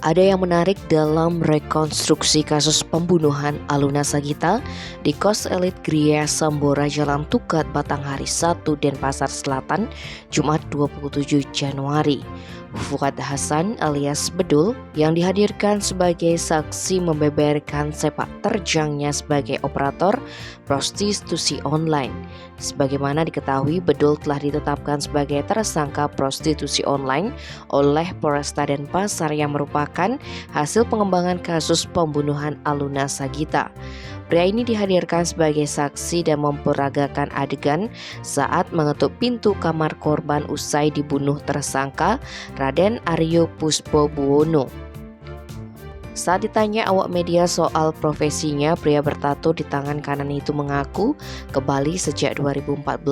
Ada yang menarik dalam rekonstruksi kasus pembunuhan Aluna Sagita di kos elit Gria Sambora Jalan Tukat, Batanghari 1, Denpasar Selatan, Jumat 27 Januari. Fuad Hasan alias Bedul yang dihadirkan sebagai saksi membeberkan sepak terjangnya sebagai operator prostitusi online. Sebagaimana diketahui, Bedul telah ditetapkan sebagai tersangka prostitusi online oleh Polresta Denpasar yang merupakan hasil pengembangan kasus pembunuhan Aluna Sagita. Pria ini dihadirkan sebagai saksi dan memperagakan adegan saat mengetuk pintu kamar korban usai dibunuh tersangka Raden Aryo Puspobuwono. Saat ditanya awak media soal profesinya, pria bertato di tangan kanan itu mengaku ke Bali sejak 2014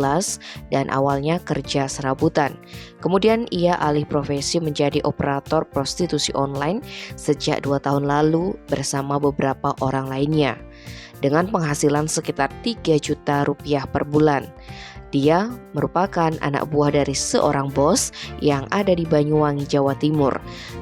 dan awalnya kerja serabutan. Kemudian ia alih profesi menjadi operator prostitusi online sejak 2 tahun lalu bersama beberapa orang lainnya, dengan penghasilan sekitar 3 juta rupiah per bulan. Dia merupakan anak buah dari seorang bos yang ada di Banyuwangi, Jawa Timur.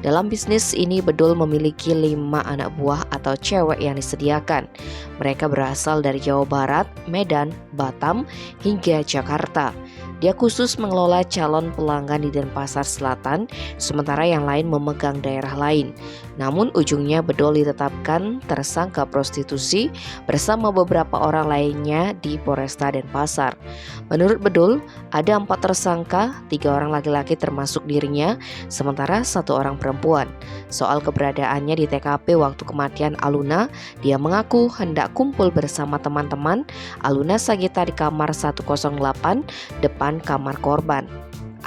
Dalam bisnis ini, Bedul memiliki 5 anak buah atau cewek yang disediakan. Mereka berasal dari Jawa Barat, Medan, Batam, hingga Jakarta. Dia khusus mengelola calon pelanggan di Denpasar Selatan, sementara yang lain memegang daerah lain. Namun ujungnya Bedul ditetapkan tersangka prostitusi bersama beberapa orang lainnya di Polresta Denpasar. Menurut Bedul, ada 4 tersangka, 3 orang laki-laki termasuk dirinya, sementara 1 orang perempuan. Soal keberadaannya di TKP waktu kematian Aluna, dia mengaku hendak kumpul bersama teman-teman Aluna Sagita di kamar 108 depan kamar korban.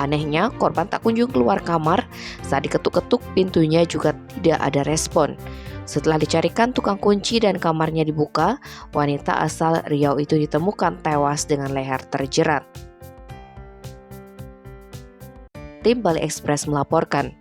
Anehnya, korban tak kunjung keluar kamar. Saat diketuk-ketuk pintunya juga tidak ada respon. Setelah dicarikan tukang kunci dan kamarnya dibuka, wanita asal Riau itu ditemukan tewas dengan leher terjerat. Tim Bali Express melaporkan.